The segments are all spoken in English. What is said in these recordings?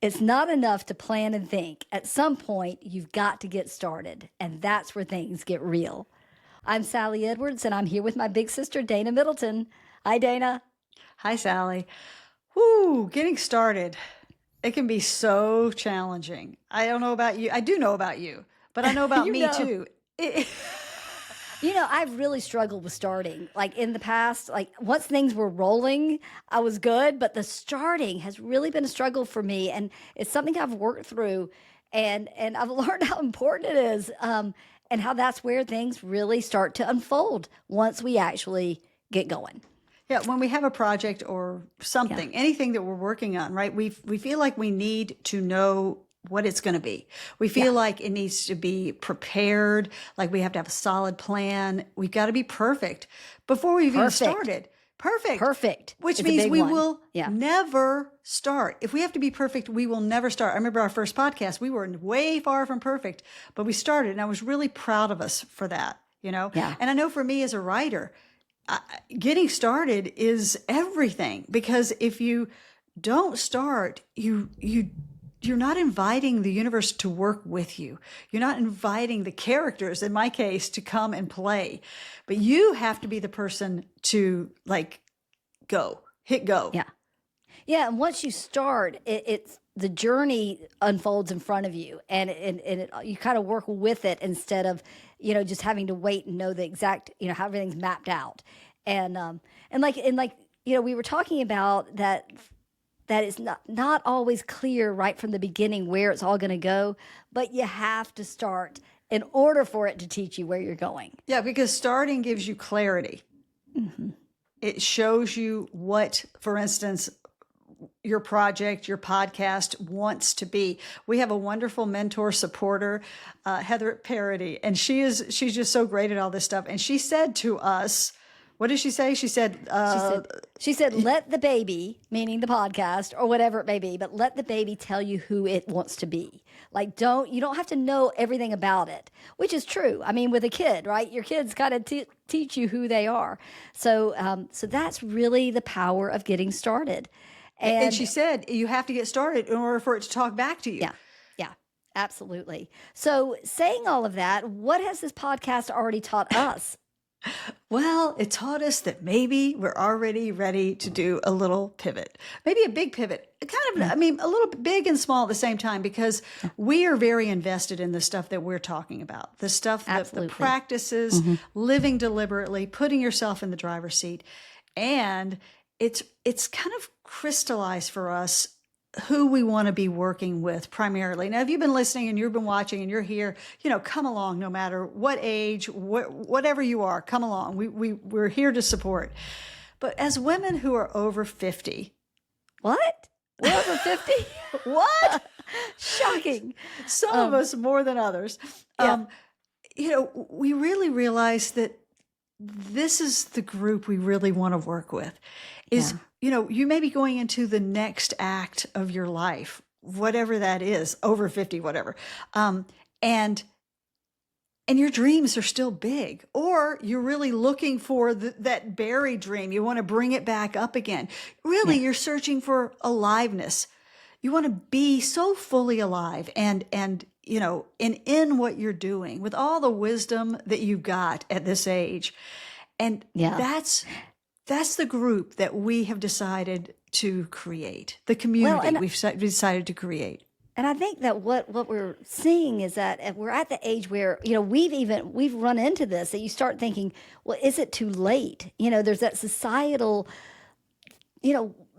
It's not enough to plan and think. At some point, you've got to get started, and that's where things get real. I'm Sally Edwards, and I'm here with my big sister, Dana Middleton. Hi, Dana. Hi, Sally. Whoo, getting started. It can be so challenging. I don't know about you. I do know about you, but I know about You me know. too. I've really struggled with starting. Like in the past, like once things were rolling, I was good, but the starting has really been a struggle for me, and it's something I've worked through, and I've learned how important it is, and how that's where things really start to unfold once we actually get going. Yeah, when we have a project or Yeah, something, anything that we're working on, right? We feel like we need to know what it's going to be. We yeah, feel like it needs to be prepared, like we have to have a solid plan. We've got to be perfect before we've even perfect, started. Perfect. perfect Which is a means big we one. will Yeah, never start. If we have to be perfect, we will never start. I remember our first podcast, we were way far from perfect, but we started, and I was really proud of us for that, you know? yeah. And I know for me as a writer, getting started is everything, because if you don't start, you're not inviting the universe to work with you. You're not inviting the characters, in my case, to come and play. But you have to be the person to like hit go. Yeah. Yeah, and once you start, it's the journey unfolds in front of you, and you kind of work with it instead of just having to wait and know the exact how everything's mapped out, and we were talking about that it's not always clear right from the beginning where it's all going to go, but you have to start in order for it to teach you where you're going. Yeah, because starting gives you clarity. It shows you what, for instance, your project, your podcast wants to be. We have a wonderful mentor supporter, Heather Parody, and she's just so great at all this stuff. And she said to us, what did she say? She said, She said, let the baby, meaning the podcast or whatever it may be, but let the baby tell you who it wants to be. Like, you don't have to know everything about it, which is true. I mean, with a kid, right? Your kids kind of teach you who they are. So that's really the power of getting started. and she said, you have to get started in order for it to talk back to you. Yeah, yeah, absolutely. So saying all of that, what has this podcast already taught us? Well, it taught us that maybe we're already ready to do a little pivot, maybe a big pivot, kind of, I mean, a little big and small at the same time, because we are very invested in the stuff that we're talking about, the stuff, the Absolutely. practices, living deliberately, putting yourself in the driver's seat. And it's kind of crystallized for us who we want to be working with primarily. Now, if you've been listening and you've been watching and you're here, come along, no matter what age, whatever you are, come along. We're here to support. But as women who are over 50, What? We're over 50? what? Shocking. Some of us more than others. Yeah. We really realize that this is the group we really want to work with. Is, you may be going into the next act of your life, whatever that is, over 50, whatever. And your dreams are still big, or you're really looking for that buried dream. You want to bring it back up again. Really, you're searching for aliveness. You want to be so fully alive and in what you're doing with all the wisdom that you've got at this age. And Yeah. that's the group that we have decided to create, the community and we've decided to create. And I think that what we're seeing is that we're at the age where, we've run into this, that you start thinking, well, is it too late? There's that societal,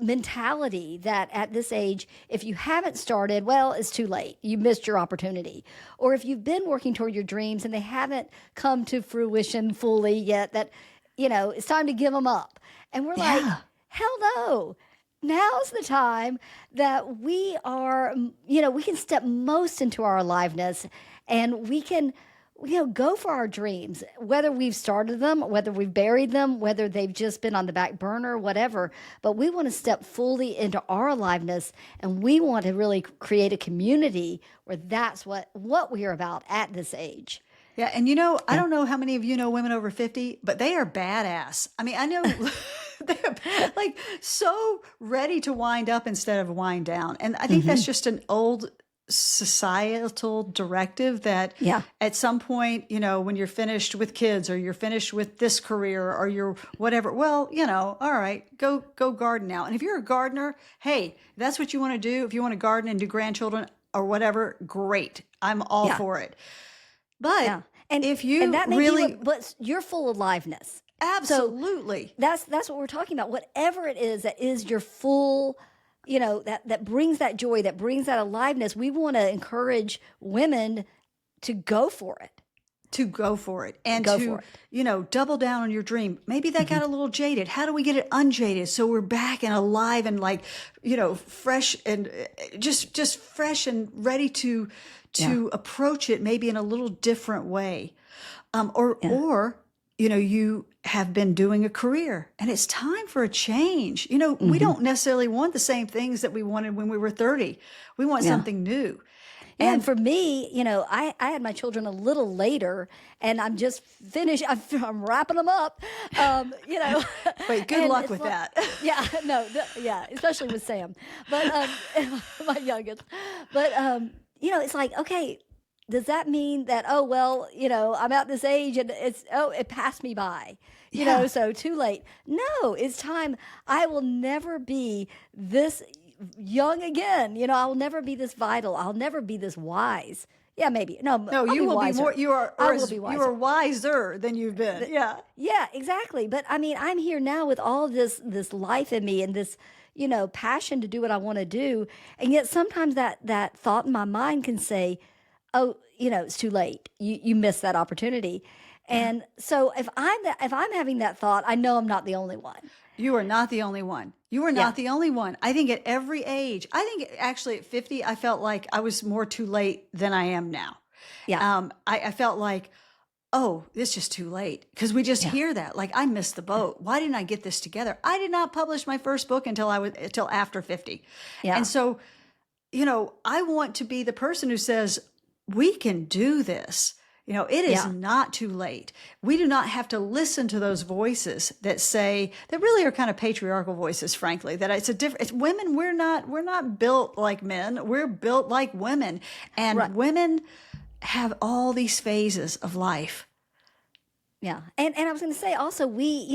mentality that at this age, if you haven't started, well, it's too late. You missed your opportunity. Or if you've been working toward your dreams and they haven't come to fruition fully yet, that, it's time to give them up. And we're like, Yeah. hell no. Now's the time that we can step most into our aliveness, and we can, go for our dreams, whether we've started them, whether we've buried them, whether they've just been on the back burner, whatever. But we want to step fully into our aliveness, and we want to really create a community where that's what we are about at this age. Yeah. And I don't know how many of you know women over 50, but they are badass. I mean, I know They're like so ready to wind up instead of wind down. And I think that's just an old societal directive that Yeah. at some point, when you're finished with kids or you're finished with this career or you're whatever, well, all right, go garden now. And if you're a gardener, hey, that's what you want to do. If you want to garden and do grandchildren or whatever, great. I'm all for it. But Yeah. And if you that may really, be what's you're full of aliveness. absolutely, So that's what we're talking about. Whatever it is that is your full, that brings that joy, that brings that aliveness. We want to encourage women to go for it. to go for it and Go to, for it. double down on your dream. Maybe that got a little jaded. How do we get it unjaded so we're back and alive and fresh and just fresh and ready to approach it maybe in a little different way. Or you have been doing a career and it's time for a change. We don't necessarily want the same things that we wanted when we were 30. We want something new. And for me, I had my children a little later, and I'm just finished. I'm wrapping them up. Wait, good luck with that. Yeah, no, especially with Sam, but my youngest. But it's like, okay, does that mean that I'm at this age and it passed me by, so too late? No, it's time. I will never be this young again. I will never be this vital. I'll never be this wise. Yeah, maybe. No, you will be more. I will be wiser. You are wiser than you've been. Yeah. Yeah, exactly. But I mean, I'm here now with all this life in me and this, passion to do what I want to do. And yet sometimes that thought in my mind can say, oh, it's too late. You missed that opportunity. And so if I'm having that thought, I know I'm not the only one. You are not the only one. You are not the only one. I think at every age, actually at 50, I felt like I was more too late than I am now. Yeah. I felt like, oh, it's just too late. Because we just hear that. Like, I missed the boat. Why didn't I get this together? I did not publish my first book until after 50. Yeah. And so, I want to be the person who says, we can do this. It is not too late. We do not have to listen to those voices that really are kind of patriarchal voices, frankly, that it's women. We're not built like men. We're built like women. And women have all these phases of life. Yeah. And I was going to say also, we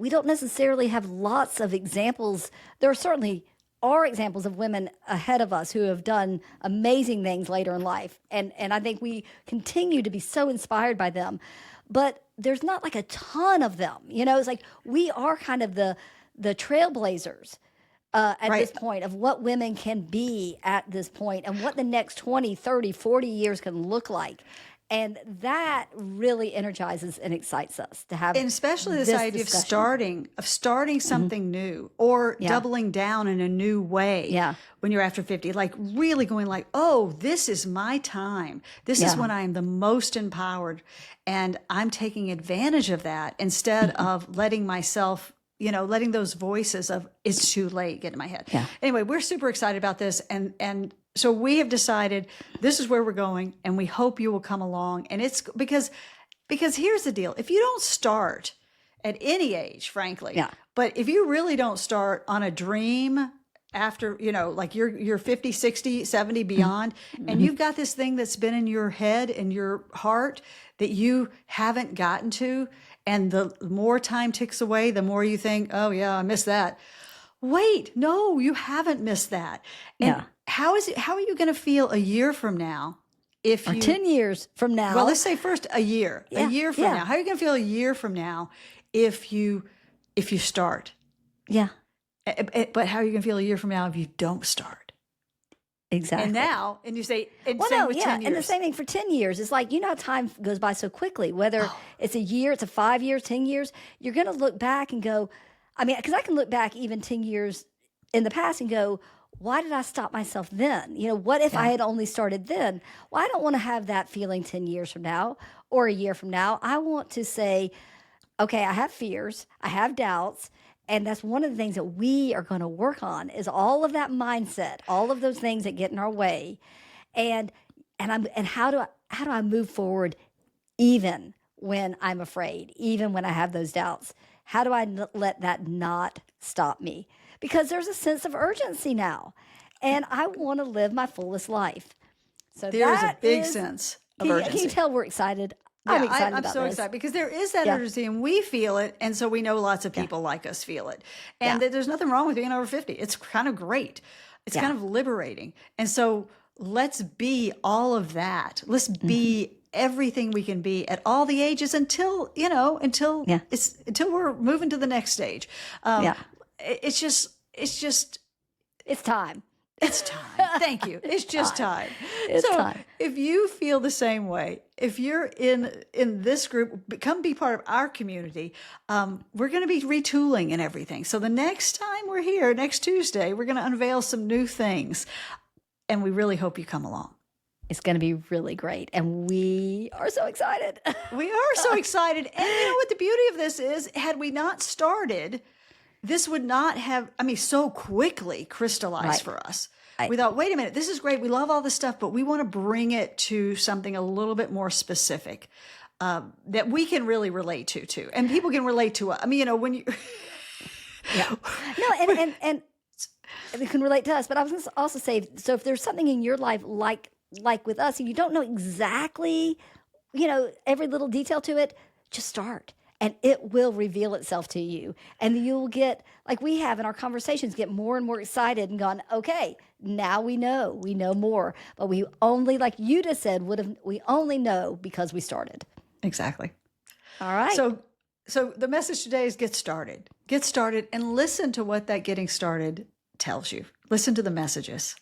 don't necessarily have lots of examples. There certainly are examples of women ahead of us who have done amazing things later in life. And I think we continue to be so inspired by them. But there's not like a ton of them. It's like we are kind of the trailblazers at this point of what women can be at this point and what the next 20, 30, 40 years can look like. And that really energizes and excites us to have, and especially this idea discussion. of starting something new or doubling down in a new way. Yeah. When you're after 50, like really going like, oh, this is my time. This is when I am the most empowered, and I'm taking advantage of that instead of letting myself, letting those voices of it's too late get in my head. Yeah. Anyway, we're super excited about this, and so we have decided this is where we're going, and we hope you will come along. And it's because here's the deal. If you don't start at any age, frankly, but if you really don't start on a dream after, like you're 50, 60, 70 beyond, and you've got this thing that's been in your head and your heart that you haven't gotten to, and the more time ticks away, the more you think, oh yeah, I missed that. Wait, no, you haven't missed that. And how are you going to feel a year from now or 10 years from now? Well, let's say first a year. Yeah, A year from now. How are you going to feel a year from now if you start? Yeah. But how are you going to feel a year from now if you don't start? Exactly. And you say, and well, same no, with yeah, 10 years. and the same thing for 10 years. It's like, how time goes by so quickly, whether it's a year, it's a 5 years, 10 years, you're going to look back and go, because I can look back even 10 years in the past and go, why did I stop myself then? What if I had only started then? Well, I don't want to have that feeling 10 years from now or a year from now. I want to say, okay, I have fears, I have doubts, and that's one of the things that we are going to work on is all of that mindset, all of those things that get in our way. And how do I move forward even when I'm afraid, even when I have those doubts? How do I let that not stop me? Because there's a sense of urgency now, and I want to live my fullest life. So There is a big is, sense of can urgency. you tell we're excited? Yeah, I'm excited I'm about so this. excited because there is that Yeah. urgency and we feel it. And so we know lots of people like us feel it. And that there's nothing wrong with being over 50. It's kind of great. It's kind of liberating. And so let's be all of that. Let's be everything we can be at all the ages until, until we're moving to the next stage. It's time. It's time. Thank you. It's just time. It's time. If you feel the same way, if you're in this group, come be part of our community. We're going to be retooling and everything. So the next time we're here, next Tuesday, we're going to unveil some new things. And we really hope you come along. It's going to be really great. And we are so excited. We are so excited. And you know what the beauty of this is? Had we not started, this would not have, so quickly crystallized for us. We thought, wait a minute, this is great. We love all this stuff, but we want to bring it to something a little bit more specific that we can really relate to too. And people can relate to us. When you... No, and they can relate to us. But I was going to also say, so if there's something in your life like with us, and you don't know exactly, every little detail to it, just start. And it will reveal itself to you. And you'll get, like we have in our conversations, get more and more excited and gone, okay, now we know more. But we only, like you just said, we only know because we started. Exactly. All right. So the message today is get started. Get started and listen to what that getting started tells you. Listen to the messages.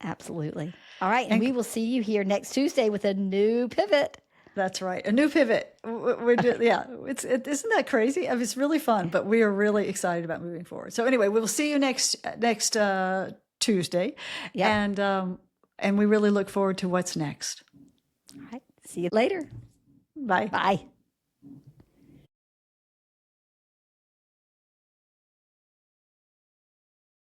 Absolutely. All right. And we will see you here next Tuesday with a new pivot. That's right. A new pivot. Isn't that crazy? It's really fun, but we are really excited about moving forward. So anyway, we'll see you next Tuesday. Yep. And we really look forward to what's next. All right. See you later. Bye. Bye.